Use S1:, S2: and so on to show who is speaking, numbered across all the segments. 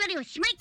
S1: りおしまい。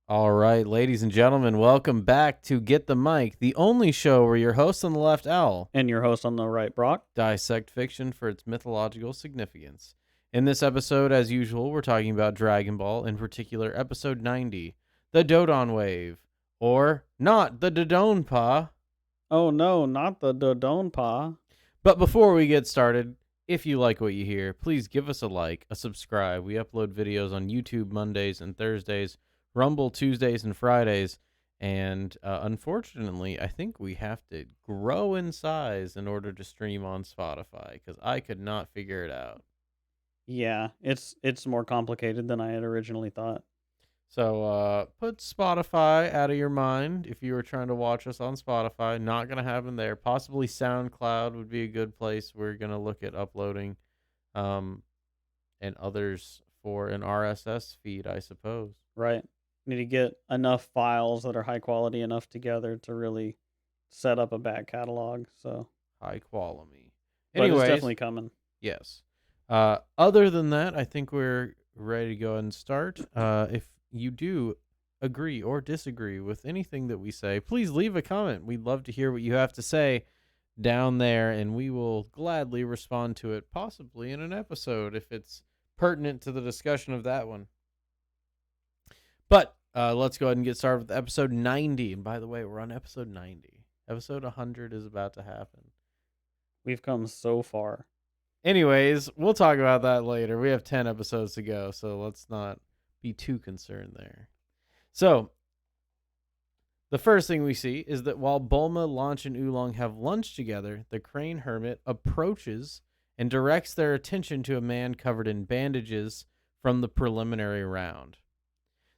S2: All right, ladies and gentlemen, welcome back to Get the Mic, the only show where your host on the left, Owl,
S3: And your host on the right, Brock.
S2: dissect fiction for its mythological significance. In this episode, as usual, we're talking about Dragon Ball, in particular, episode 90, the Dodon Wave, or not the Dodon Pa.
S3: Oh no, not the Dodon Pa.
S2: But before we get started, if you like what you hear, please give us a like, a subscribe. We upload videos on YouTube Mondays and Thursdays, Rumble Tuesdays and Fridays, and unfortunately, I think we have to grow in size in order to stream on Spotify because I could not figure it out.
S3: Yeah, it's more complicated than I had originally thought.
S2: So put Spotify out of your mind if you were trying to watch us on Spotify. Not going to happen there. Possibly SoundCloud would be a good place. We're going to look at uploading and others for an RSS feed, I suppose.
S3: Right. Need to get enough files that are high quality enough together to really set up a back catalog. So
S2: High quality.
S3: but
S2: Anyways,
S3: it's definitely coming.
S2: yes. Other than that, I think we're ready to go ahead and start. If you do agree or disagree with anything that we say, please leave a comment. We'd love to hear what you have to say down there, and we will gladly respond to it, possibly in an episode if it's pertinent to the discussion of that one. But let's go ahead and get started with episode 90. And by the way, we're on episode 90. Episode 100 is about to happen.
S3: We've come so far.
S2: Anyways, we'll talk about that later. We have 10 episodes to go, so let's not be too concerned there. So, the first thing we see is that while Bulma, Launch, and Oolong have lunch together, the Crane Hermit approaches and directs their attention to a man covered in bandages from the preliminary round.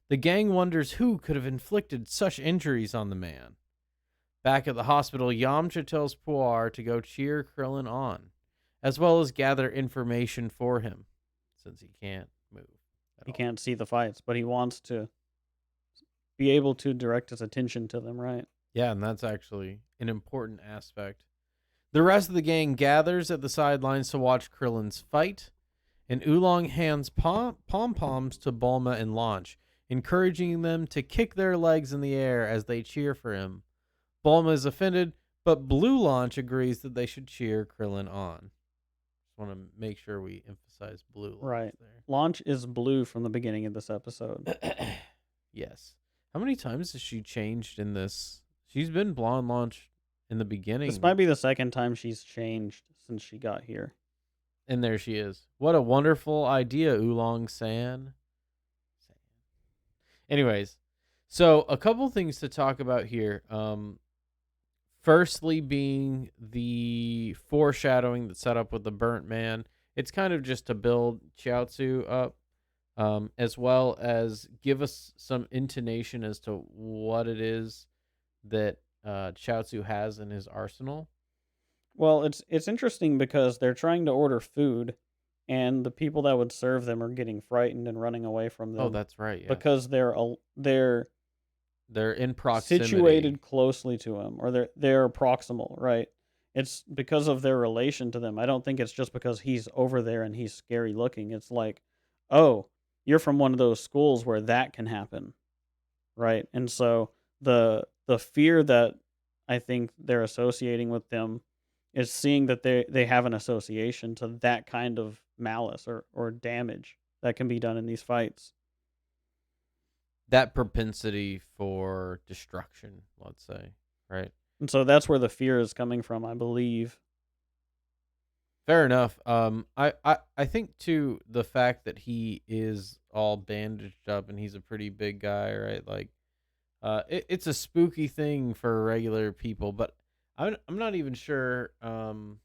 S2: The gang wonders who could have inflicted such injuries on the man. Back at the hospital, Yamcha tells Puar to go cheer Krillin on, as well as gather information for him, since he can't move.
S3: He can't see the fights, but he wants to be able to direct his attention to them, right?
S2: Yeah, and that's actually an important aspect. The rest of the gang gathers at the sidelines to watch Krillin's fight, and Oolong hands pom-poms to Bulma and Launch, encouraging them to kick their legs in the air as they cheer for him. Bulma is offended, but Blue Launch agrees that they should cheer Krillin on. Just want to make sure we emphasize Blue Launch
S3: Right.
S2: there.
S3: Launch is blue from the beginning of this episode.
S2: Yes. How many times has she changed in this? She's been Blonde Launch in the beginning.
S3: This might be the second time she's changed since she got here.
S2: And there she is. What a wonderful idea, Oolong San. Anyways, so a couple things to talk about here. Firstly, being the foreshadowing that's set up with the burnt man. It's kind of just to build Chiaotzu up, as well as give us some intonation as to what it is that Chiaotzu has in his arsenal.
S3: Well, it's interesting because they're trying to order food, and the people that would serve them are getting frightened and running away from
S2: Oh,
S3: them
S2: that's right. Yes,
S3: because they're
S2: they're in proximity.
S3: situated closely to him, or they're proximal, right? It's because of their relation to them. I don't think it's just because he's over there and he's scary looking. It's like, oh, you're from one of those schools where that can happen, right? And so the fear that I think they're associating with them is seeing that they have an association to that kind of malice or damage that can be done in these fights.
S2: That propensity for destruction, let's say, right?
S3: And so that's where the fear is coming from, I believe.
S2: Fair enough. I think too the fact that he is all bandaged up and he's a pretty big guy, right? Like, it's a spooky thing for regular people, but I'm not even sure. I'm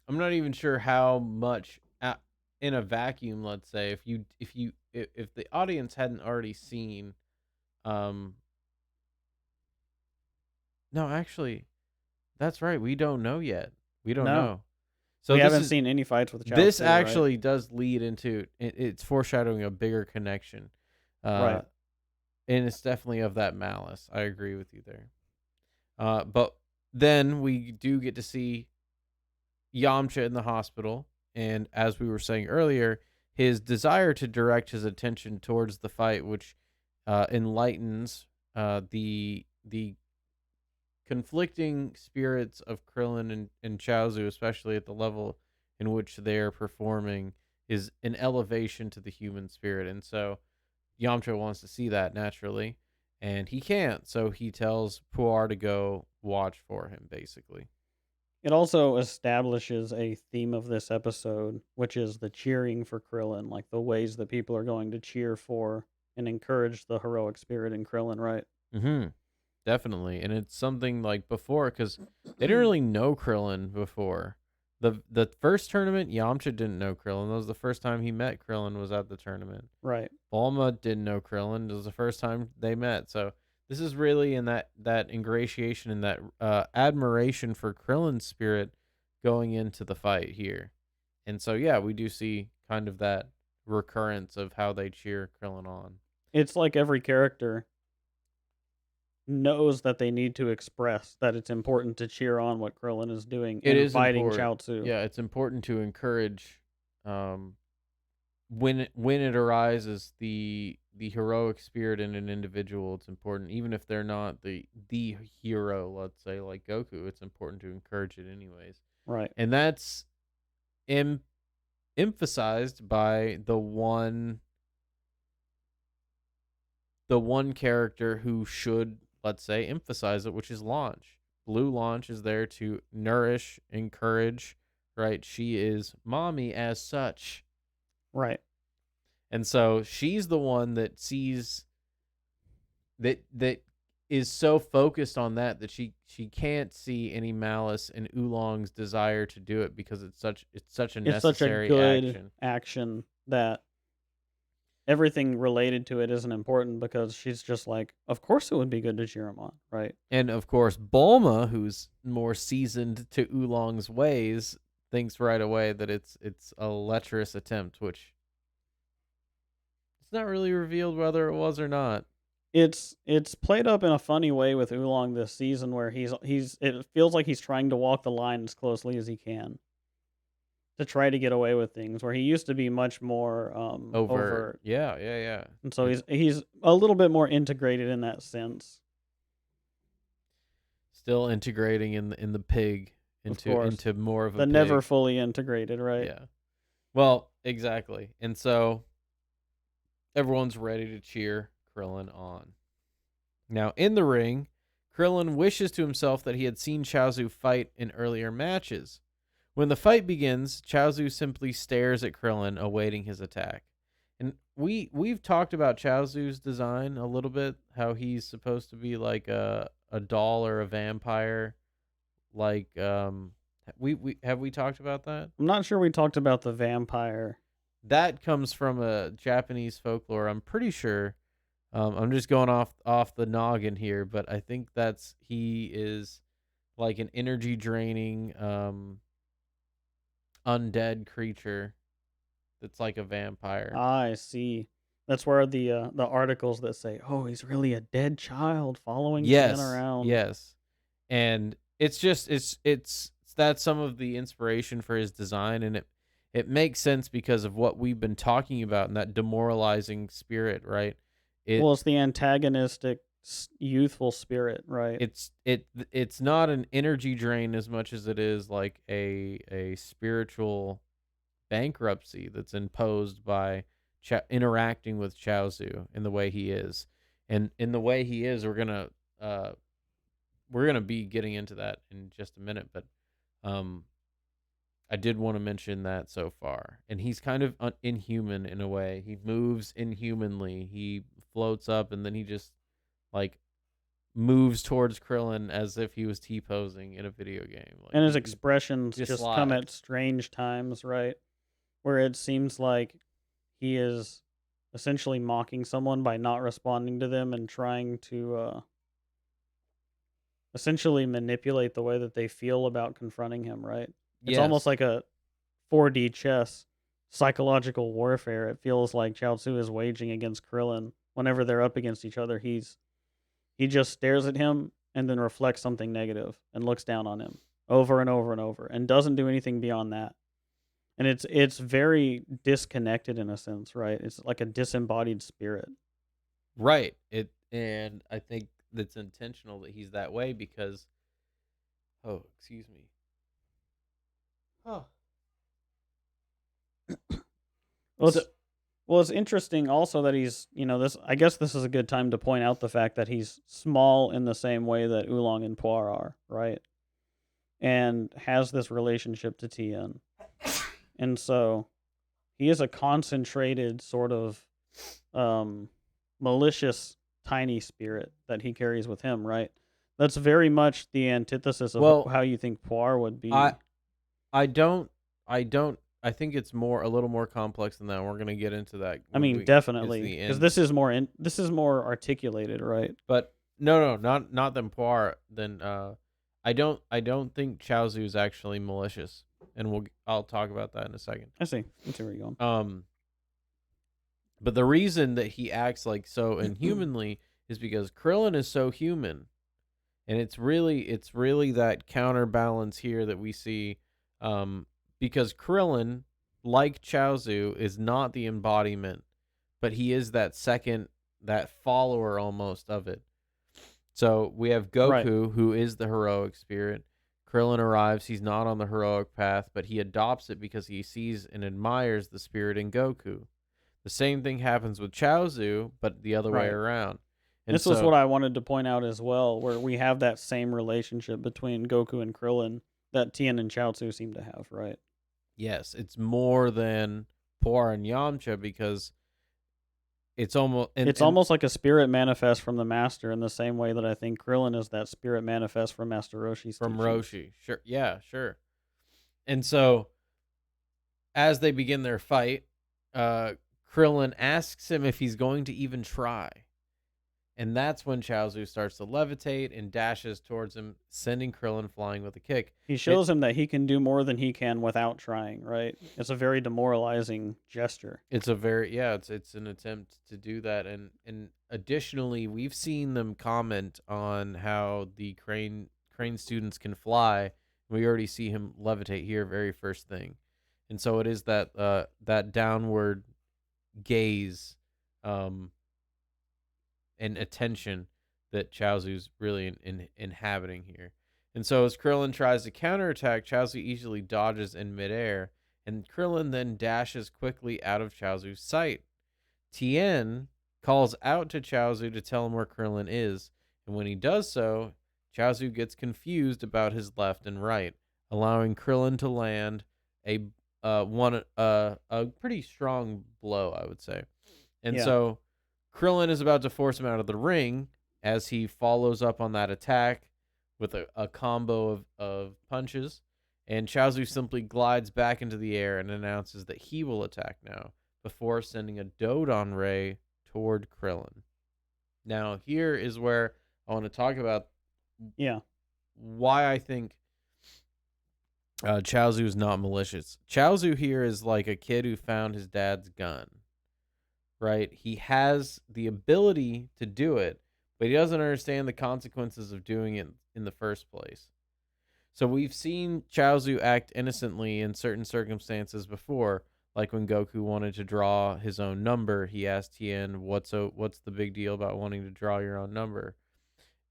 S2: not even sure how much in a vacuum. Let's say if the audience hadn't already seen, um, no, actually, that's right. We don't know yet. We don't
S3: No,
S2: know. So
S3: we
S2: this
S3: haven't
S2: is
S3: seen any fights with
S2: this
S3: Chaozu, right?
S2: actually does lead into it's foreshadowing a bigger connection, uh,
S3: Right.
S2: and it's definitely of that malice. I agree with you there. But then we do get to see Yamcha in the hospital, and as we were saying earlier, his desire to direct his attention towards the fight, which enlightens the conflicting spirits of Krillin and Chaozu, especially at the level in which they're performing, is an elevation to the human spirit. And so Yamcha wants to see that naturally, and he can't. So he tells Puar to go watch for him, basically.
S3: It also establishes a theme of this episode, which is the cheering for Krillin, like the ways that people are going to cheer for and encourage the heroic spirit in Krillin, right?
S2: Mm-hmm. Definitely, and it's something like before because they didn't really know Krillin before. The first tournament, Yamcha didn't know Krillin. That was the first time he met Krillin was at the tournament.
S3: Right.
S2: Bulma didn't know Krillin. It was the first time they met. So this is really in that ingratiation and that admiration for Krillin's spirit going into the fight here. And so yeah, we do see kind of that recurrence of how they cheer Krillin on.
S3: It's like every character knows that they need to express that it's important to cheer on what Krillin is doing
S2: It
S3: in
S2: is
S3: fighting
S2: important.
S3: Chaozu.
S2: Yeah, it's important to encourage um when it arises the heroic spirit in an individual. It's important even if they're not the hero, let's say like Goku, it's important to encourage it anyways.
S3: Right.
S2: And that's em- emphasized by the one character who should, let's say, emphasize it, which is Launch. Blue Launch is there to nourish, encourage, right? She is mommy as such.
S3: Right.
S2: And so she's the one that sees that is so focused on that she can't see any malice in Oolong's desire to do it because it's such a
S3: It's such a
S2: necessary
S3: good
S2: action.
S3: action that everything related to it isn't important because she's just like, of course it would be good to cheer him on, right?
S2: And of course, Bulma, who's more seasoned to Oolong's ways, thinks right away that it's a lecherous attempt, which it's not really revealed whether it was or not.
S3: It's played up in a funny way with Oolong this season where he's it feels like he's trying to walk the line as closely as he can to try to get away with things where he used to be much more
S2: Overt.
S3: overt.
S2: Yeah, yeah, yeah.
S3: And so he's a little bit more integrated in that sense.
S2: Still integrating in the pig
S3: Of
S2: into
S3: course.
S2: into more of a
S3: The never
S2: pig.
S3: fully integrated, right?
S2: Yeah. Well, exactly. And so everyone's ready to cheer Krillin on. Now, in the ring, Krillin wishes to himself that he had seen Chaozu fight in earlier matches. When the fight begins, Chaozu simply stares at Krillin, awaiting his attack. And we've talked about Chaozu's design a little bit, how he's supposed to be like a doll or a vampire. Like we have we talked about that?
S3: I'm not sure we talked about the vampire.
S2: That comes from a Japanese folklore. I'm pretty sure. I'm just going off the noggin here, but I think that's he is like an energy draining undead creature that's like a vampire.
S3: I see. That's where the articles that say, "Oh, he's really a dead child following Tien
S2: Yes,
S3: around."
S2: yes. And it's just it's that's some of the inspiration for his design, and it makes sense because of what we've been talking about and that demoralizing spirit, right? It
S3: Well, it's the antagonistic youthful spirit, right?
S2: it's not an energy drain as much as it is like a spiritual bankruptcy that's imposed by interacting with Chaozu in the way he is. And in the way he is, uh we're gonna be getting into that in just a minute, but um I did want to mention that so far. And he's kind of inhuman in a way. He moves inhumanly. He floats up and then he just like moves towards Krillin as if he was T-posing in a video game. Like
S3: And his
S2: he
S3: expressions
S2: just
S3: just come at
S2: slides.
S3: strange times, right? Where it seems like he is essentially mocking someone by not responding to them and trying to essentially manipulate the way that they feel about confronting him, right? It's almost
S2: Yes.
S3: like a 4D chess psychological warfare. It feels like Chaozu is waging against Krillin whenever they're up against each other. He just stares at him and then reflects something negative and looks down on him over and over and over and doesn't do anything beyond that. And it's very disconnected in a sense, right? It's like a disembodied spirit.
S2: Right. It and I think that's intentional that he's that way because oh, excuse me. Oh.
S3: Well,
S2: So
S3: it's interesting also that he's, this. I guess this is a good time to point out the fact that he's small in the same way that Oolong and Puar are, right? And has this relationship to Tien, and so he is a concentrated sort of malicious tiny spirit that he carries with him, right? That's very much the antithesis of
S2: well,
S3: how you think Puar would
S2: I
S3: be.
S2: I don't I don't I think it's more a little more complex than that. We're gonna get into that
S3: I
S2: when
S3: mean,
S2: we get to
S3: definitely,
S2: the
S3: because
S2: end.
S3: this is more articulated, right?
S2: But no, not than Poir. Then I don't think Chaozu is actually malicious, and I'll talk about that in a second.
S3: I see. Let's see where you're
S2: Um, but the reason that he acts like so
S3: going.
S2: inhumanly is because Krillin is so human, and it's really that counterbalance here that we see, because Krillin, like Chaozu, is not the embodiment, but he is that second, that follower almost of it. So we have
S3: Right.
S2: Goku, who is the heroic spirit. Krillin arrives. He's not on the heroic path, but he adopts it because he sees and admires the spirit in Goku. The same thing happens with Chaozu, but the other way
S3: Right.
S2: around. And
S3: This was what
S2: so,
S3: I wanted to point out as well, where we have that same relationship between Goku and Krillin that Tien and Chaozu seem to have, right?
S2: yes, it's more than Poir and Yamcha because it's almost
S3: It's
S2: and
S3: almost like a spirit manifest from the master in the same way that I think Krillin is that spirit manifest from Master Roshi's
S2: from
S3: teachings.
S2: Roshi. Sure. Yeah, sure. And so as they begin their fight, Krillin asks him if he's going to even try. And that's when Chaozu starts to levitate and dashes towards him, sending Krillin flying with a kick.
S3: He
S2: It
S3: shows him that he can do more than he can without trying, right? It's a very demoralizing gesture.
S2: it's a very yeah, it's an attempt to do that, and additionally, we've seen them comment on how the crane students can fly. We already see him levitate here, very first thing, and so it is that that downward gaze, um, and attention that Chaozu's really inhabiting here. And so as Krillin tries to counterattack, Chaozu easily dodges in midair, and Krillin then dashes quickly out of Chaozu's sight. Tien calls out to Chaozu to tell him where Krillin is, and when he does so, Chaozu gets confused about his left and right, allowing Krillin to land a a pretty strong blow, I would say. And
S3: Yeah.
S2: so Krillin is about to force him out of the ring as he follows up on that attack with a combo of punches. And Chaozu simply glides back into the air and announces that he will attack now before sending a Dodon ray toward Krillin. Now, here is where I want to talk about
S3: Yeah.
S2: why I think Chaozu is not malicious. Chaozu here is like a kid who found his dad's gun, right? He has the ability to do it, but he doesn't understand the consequences of doing it in the first place. So we've seen Chaozu act innocently in certain circumstances before, like when Goku wanted to draw his own number. He asked Tien, "What's the big deal about wanting to draw your own number?"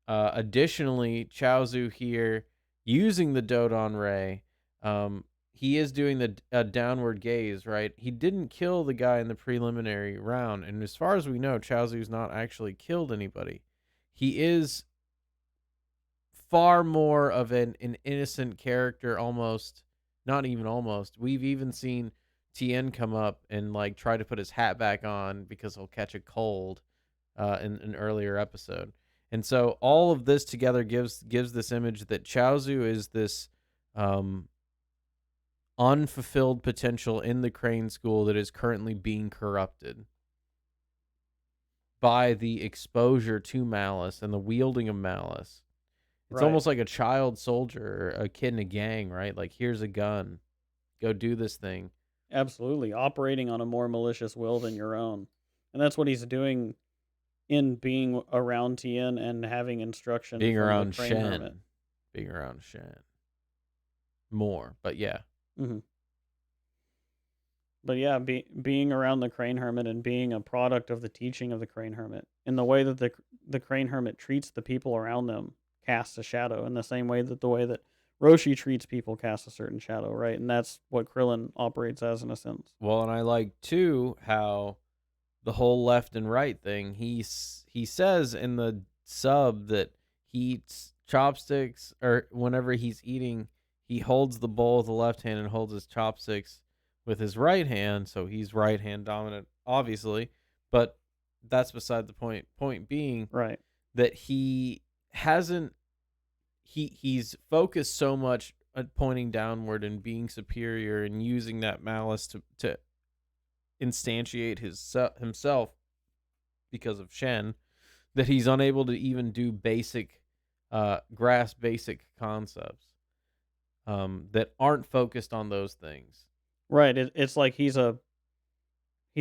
S2: Additionally, Chaozu here using the Dodon Ray, he is doing the downward gaze, right? He didn't kill the guy in the preliminary round, and as far as we know, Chaozu's not actually killed anybody. He is far more of an innocent character, almost, not even almost. We've even seen Tien come up and like try to put his hat back on because he'll catch a cold in an earlier episode. And so all of this together gives this image that Chaozu is this unfulfilled potential in the Crane School that is currently being corrupted by the exposure to malice and the wielding of malice. It's
S3: Right.
S2: almost like a child soldier, or a kid in a gang, right? Like, here's a gun, go do this thing.
S3: Absolutely. Operating on a more malicious will than your own. And that's what he's doing in being around Tien and having instruction
S2: Being
S3: from the
S2: around
S3: Crane Hermit.
S2: Shen more, but yeah.
S3: Hmm. But yeah, being around the Crane Hermit and being a product of the teaching of the Crane Hermit, in the way that the Crane Hermit treats the people around them, casts a shadow in the same way that the way that Roshi treats people casts a certain shadow, right? And that's what Krillin operates as in a sense.
S2: Well, and I like too how the whole left and right thing. He says in the sub that he eats chopsticks, or whenever he's eating, he holds the bowl with the left hand and holds his chopsticks with his right hand. So he's right hand dominant, obviously. But that's beside the point. Point being
S3: Right.
S2: that he hasn't he's focused so much at pointing downward and being superior and using that malice to instantiate himself because of Shen, that he's unable to even do basic grasp basic concepts that aren't focused on those things.
S3: Right. It's like he's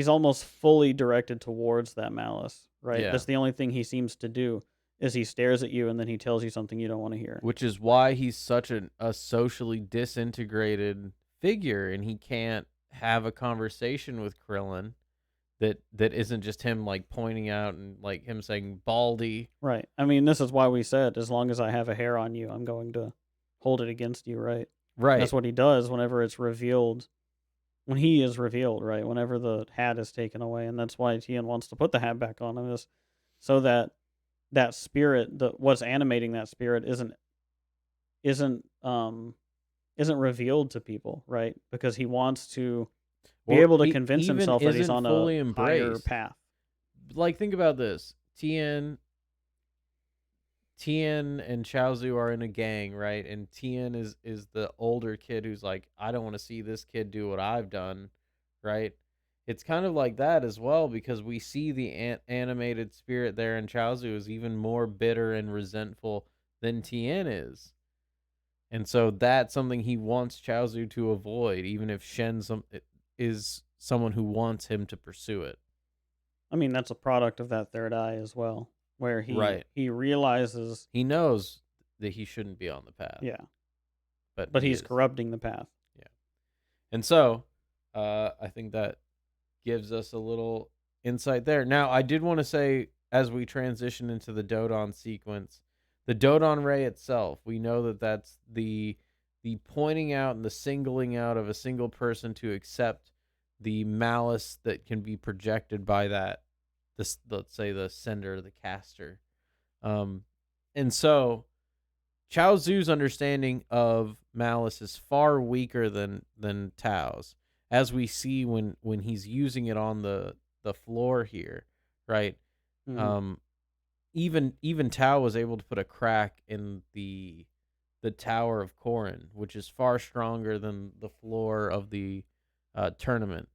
S3: almost fully directed towards that malice, right?
S2: Yeah.
S3: That's the only thing he seems to do is he stares at you and then he tells you something you don't want to hear.
S2: Which is why he's such a socially disintegrated figure, and he can't have a conversation with Krillin that isn't just him like pointing out and like him saying baldy.
S3: Right. I mean, this is why we said as long as I have a hair on you, I'm going to hold it against you, right?
S2: Right.
S3: That's what he does whenever it's revealed. When he is revealed, right? Whenever the hat is taken away, and that's why Tien wants to put the hat back on him, is so that that spirit, what's animating that spirit, isn't revealed to people, right? Because he wants to be able to convince
S2: even
S3: himself that he's
S2: isn't
S3: on
S2: fully
S3: a higher
S2: embraced.
S3: path.
S2: Like, think about this. Tien and Chaozu are in a gang, right? And Tien is the older kid who's like, I don't want to see this kid do what I've done, right? It's kind of like that as well, because we see the animated spirit there in Chaozu is even more bitter and resentful than Tien is. And so that's something he wants Chaozu to avoid, even if Shen is someone who wants him to pursue it.
S3: I mean, that's a product of that third eye as well, where
S2: Right.
S3: he realizes
S2: He knows that he shouldn't be on the path.
S3: yeah,
S2: But
S3: but
S2: he
S3: he's
S2: is.
S3: corrupting the path.
S2: Yeah. And so, I think that gives us a little insight there. Now, I did want to say, as we transition into the Dodon sequence, the Dodon ray itself, we know that that's the pointing out and the singling out of a single person to accept the malice that can be projected by that, this, let's say, the sender, the caster. And so Chaozu's understanding of malice is far weaker than Tao's. as we see when he's using it on the floor here, right?
S3: Hmm.
S2: Um, even Tao was able to put a crack in the Tower of Corrin, which is far stronger than the floor of the tournament.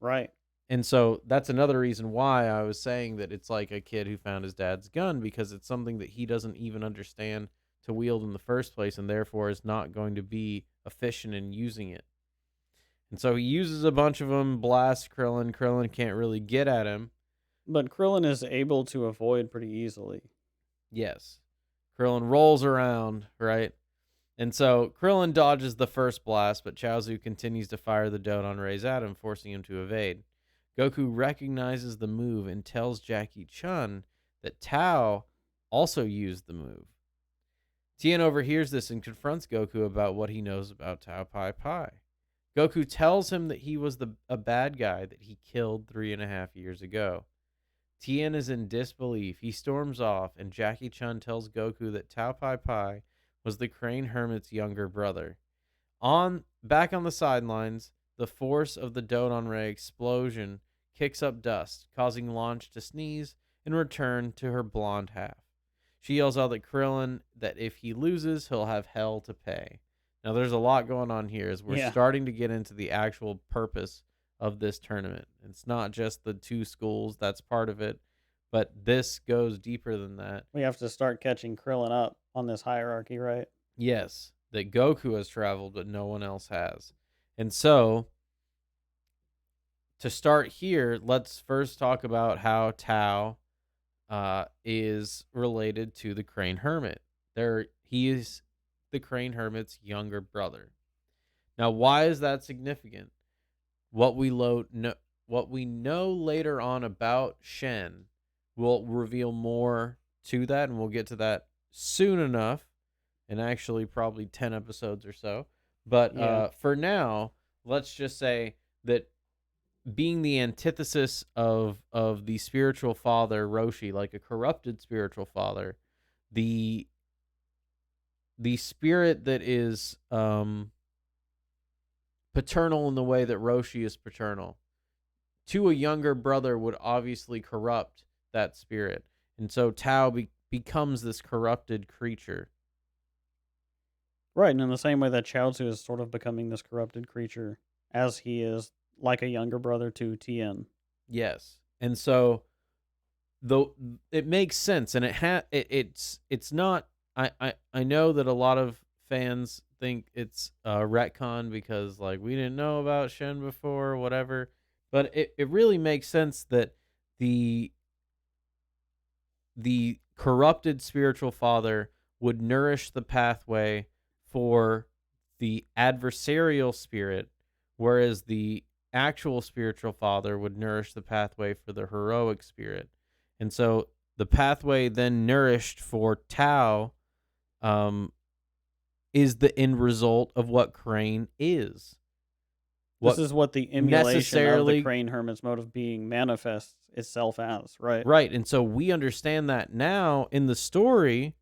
S3: Right.
S2: And so that's another reason why I was saying that it's like a kid who found his dad's gun, because it's something that he doesn't even understand to wield in the first place, and therefore is not going to be efficient in using it. And so he uses a bunch of them, blasts Krillin. Krillin can't really get at him.
S3: But Krillin is able to avoid pretty easily.
S2: Yes. Krillin rolls around, right? And so Krillin dodges the first blast, but Chaozu continues to fire the Dodon rays at him, forcing him to evade. Goku recognizes the move and tells Jackie Chun that Tao also used the move. Tien overhears this and confronts Goku about what he knows about Tao Pai Pai. Goku tells him that he was a bad guy that he killed 3.5 years ago. Tien is in disbelief. He storms off, and Jackie Chun tells Goku that Tao Pai Pai was the Crane Hermit's younger brother. Back on the sidelines, the force of the Dodon Ray explosion kicks up dust, causing Launch to sneeze and return to her blonde half. She yells out at Krillin that if he loses, he'll have hell to pay. Now, there's a lot going on here as we're
S3: Yeah.
S2: starting to get into the actual purpose of this tournament. It's not just the two schools, that's part of it, but this goes deeper than that.
S3: We have to start catching Krillin up on this hierarchy, right?
S2: Yes, that Goku has traveled, but no one else has. And so, to start here, let's first talk about how Tao is related to the Crane Hermit. He is the Crane Hermit's younger brother. Now, why is that significant? What we know later on about Shen will reveal more to that, and we'll get to that soon enough, and actually probably 10 episodes or so. But
S3: Yeah.
S2: for now, let's just say that being the antithesis of the spiritual father Roshi, like a corrupted spiritual father, the spirit that is paternal in the way that Roshi is paternal to a younger brother would obviously corrupt that spirit, and so Tao becomes this corrupted creature.
S3: Right. And in the same way that Chaozu is sort of becoming this corrupted creature as he is like a younger brother to Tien.
S2: Yes, and so though it makes sense, and it's not. I know that a lot of fans think it's retcon because like we didn't know about Shen before or whatever, but it really makes sense that the corrupted spiritual father would nourish the pathway for the adversarial spirit, whereas the actual spiritual father would nourish the pathway for the heroic spirit. And so the pathway then nourished for Tao is the end result of what Crane is.
S3: This is what the emulation of the
S2: necessarily
S3: Crane Hermit's mode of being manifests itself as, right?
S2: right. And so we understand that now in the story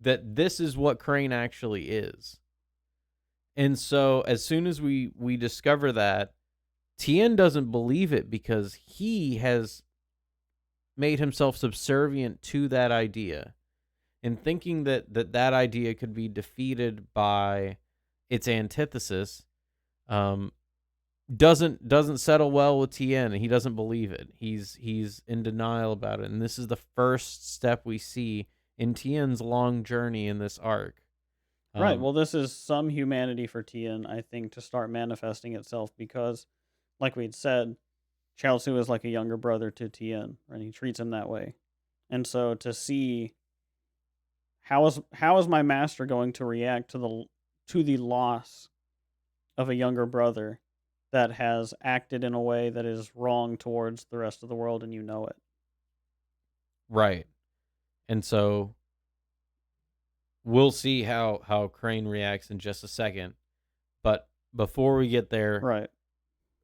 S2: that this is what Crane actually is. And so as soon as we discover that, Tien doesn't believe it because he has made himself subservient to that idea, and thinking that idea could be defeated by its antithesis doesn't settle well with Tien. He doesn't believe it. He's in denial about it, and this is the first step we see in Tien's long journey in this arc.
S3: Right. Well, this is some humanity for Tien, I think, to start manifesting itself because, like we'd said, Chaozu is like a younger brother to Tien, and he treats him that way. And so to see how is my master going to react to the loss of a younger brother that has acted in a way that is wrong towards the rest of the world, and you know it.
S2: Right. And so we'll see how Crane reacts in just a second. But before we get there,
S3: Right.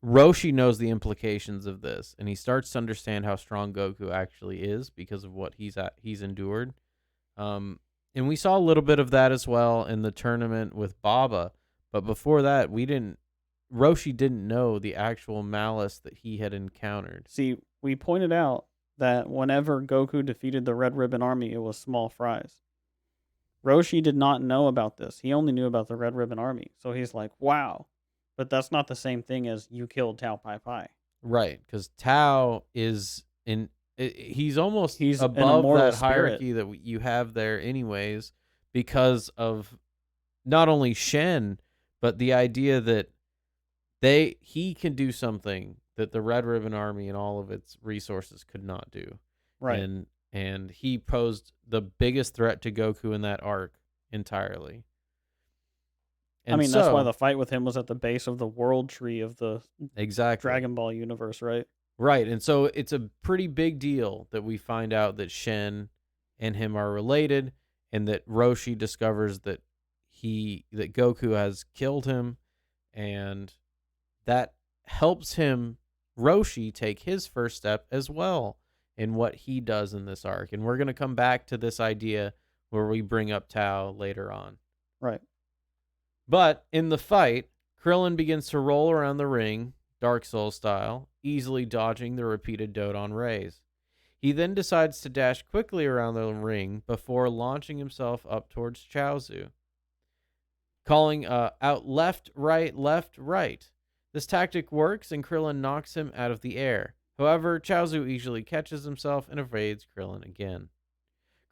S2: Roshi knows the implications of this, and he starts to understand how strong Goku actually is because of what he's endured. And we saw a little bit of that as well in the tournament with Baba. But before that, we didn't Roshi didn't know the actual malice that he had encountered.
S3: See, we pointed out that whenever Goku defeated the Red Ribbon Army, it was small fries. Roshi did not know about this. He only knew about the Red Ribbon Army. So he's like, wow. But that's not the same thing as you killed Tao Pai Pai.
S2: Right, because Tao is he's almost
S3: He's an
S2: above
S3: immortal
S2: that
S3: spirit.
S2: hierarchy that you have there, anyways, because of not only Shen, but the idea that he can do something that the Red Ribbon Army and all of its resources could not do.
S3: Right.
S2: And he posed the biggest threat to Goku in that arc entirely. And
S3: I mean, that's why the fight with him was at the base of the world tree of the
S2: exactly
S3: Dragon Ball universe, right?
S2: right. And so it's a pretty big deal that we find out that Shen and him are related, and that Roshi discovers that Goku has killed him, and that helps him, Roshi, take his first step as well in what he does in this arc. And we're going to come back to this idea where we bring up Tao later on.
S3: Right.
S2: But in the fight, Krillin begins to roll around the ring, Dark Souls style, easily dodging the repeated Dodon rays. He then decides to dash quickly around the ring before launching himself up towards Chaozu, calling out left, right. This tactic works, and Krillin knocks him out of the air. However, Chaozu easily catches himself and evades Krillin again.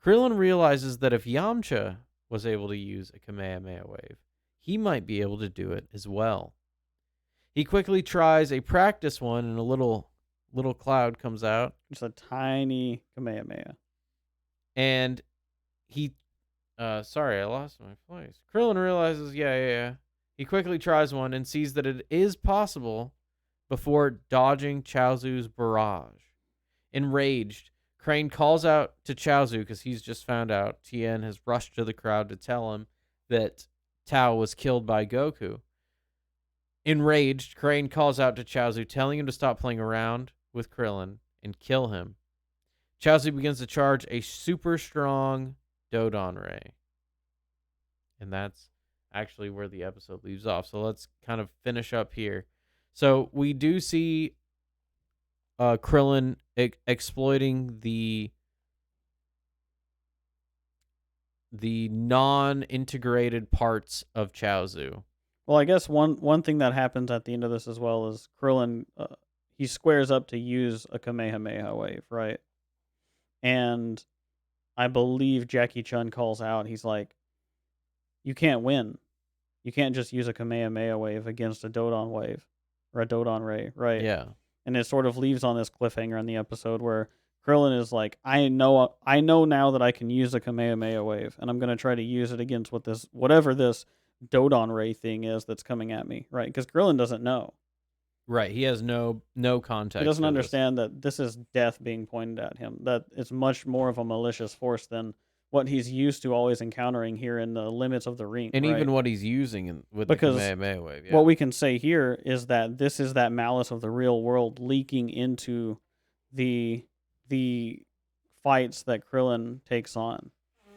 S2: Krillin realizes that if Yamcha was able to use a Kamehameha wave, he might be able to do it as well. He quickly tries a practice one, and a little cloud comes out.
S3: Just a tiny Kamehameha.
S2: And he... sorry, I lost my place. Krillin realizes, yeah. He quickly tries one and sees that it is possible before dodging Chaozu's barrage. Enraged, Crane calls out to Chaozu because he's just found out Tien has rushed to the crowd to tell him that Tao was killed by Goku. Enraged, Crane calls out to Chaozu, telling him to stop playing around with Krillin and kill him. Chaozu begins to charge a super strong Dodon ray. And that's actually where the episode leaves off. So let's kind of finish up here. So we do see Krillin exploiting the non-integrated parts of Chaozu.
S3: Well, I guess one thing that happens at the end of this as well is Krillin, he squares up to use a Kamehameha wave, right? And I believe Jackie Chun calls out, he's like, you can't win. You can't just use a Kamehameha wave against a Dodon wave or a Dodon ray, right?
S2: Yeah.
S3: And it sort of leaves on this cliffhanger in the episode where Krillin is like, I know now that I can use a Kamehameha wave, and I'm going to try to use it against whatever this Dodon ray thing is that's coming at me, right? Because Krillin doesn't know.
S2: Right. He has no context.
S3: He doesn't understand that this is death being pointed at him, that it's much more of a malicious force than what he's used to always encountering here in the limits of the ring.
S2: And
S3: right?
S2: even what he's using with
S3: Because
S2: the Kamehameha wave. Yeah.
S3: what we can say here is that this is that malice of the real world leaking into the fights that Krillin takes on.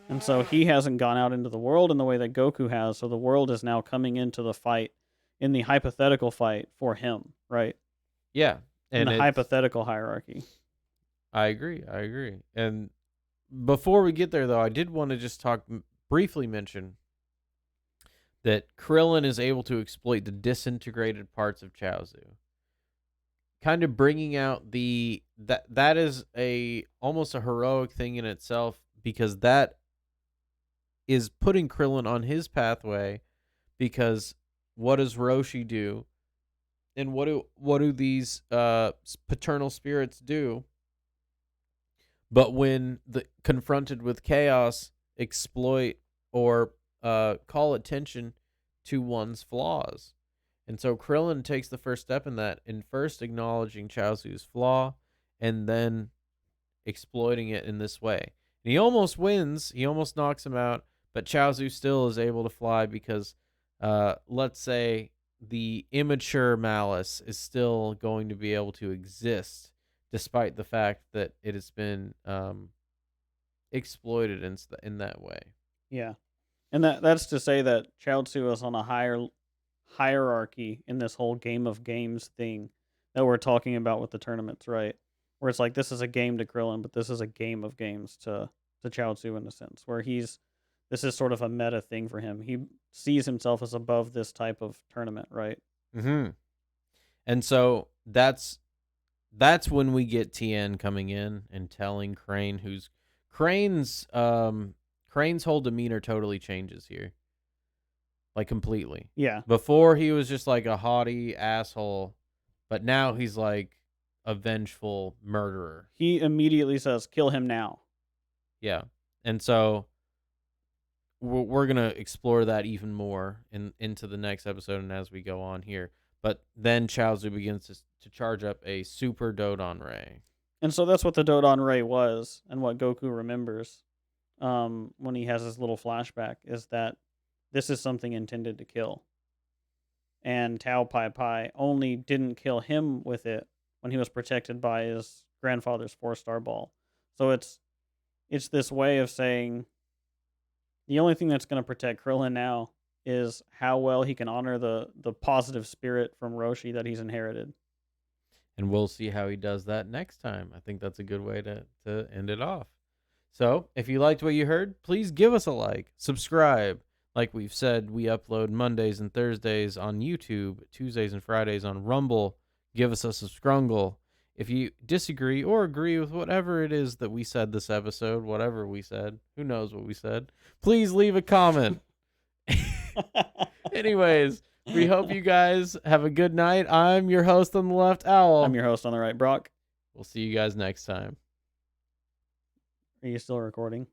S3: And so he hasn't gone out into the world in the way that Goku has, so the world is now coming into the fight, in the hypothetical fight for him, right?
S2: Yeah.
S3: In the hypothetical hierarchy.
S2: I agree. And before we get there, though, I did want to just briefly mention that Krillin is able to exploit the disintegrated parts of Chaozu, kind of bringing out that is almost a heroic thing in itself, because that is putting Krillin on his pathway. Because what does Roshi do, and what do these paternal spirits do? But when confronted with chaos, exploit or call attention to one's flaws. And so Krillin takes the first step in that, in first acknowledging Chaozu's flaw and then exploiting it in this way. And he almost wins. He almost knocks him out, but Chaozu still is able to fly because, let's say, the immature malice is still going to be able to exist, despite the fact that it has been exploited in that way.
S3: Yeah. And that's to say that Chaozu is on a hierarchy in this whole game of games thing that we're talking about with the tournaments, right? Where it's like this is a game to Krillin, but this is a game of games to Chaozu in a sense, where this is sort of a meta thing for him. He sees himself as above this type of tournament, right?
S2: Mm-hmm. And so that's when we get Tien coming in and telling Crane, Crane's whole demeanor totally changes here. Like completely.
S3: Yeah.
S2: Before he was just like a haughty asshole, but now he's like a vengeful murderer.
S3: He immediately says, "Kill him now."
S2: Yeah. And so we're going to explore that even more into the next episode and as we go on here. But then Chaozu begins to charge up a super Dodon Ray.
S3: And so that's what the Dodon Ray was, and what Goku remembers when he has his little flashback is that this is something intended to kill. And Tao Pai Pai only didn't kill him with it when he was protected by his grandfather's 4-star ball. So it's this way of saying the only thing that's going to protect Krillin now is how well he can honor the positive spirit from Roshi that he's inherited.
S2: And we'll see how he does that next time. I think that's a good way to end it off. So, if you liked what you heard, please give us a like, subscribe. Like we've said, we upload Mondays and Thursdays on YouTube, Tuesdays and Fridays on Rumble. Give us a subscribe. If you disagree or agree with whatever it is that we said this episode, whatever we said, who knows what we said, please leave a comment. Anyways, we hope you guys have a good night. I'm your host on the left, Owl.
S3: I'm your host on the right, Brock.
S2: We'll see you guys next time.
S3: Are you still recording?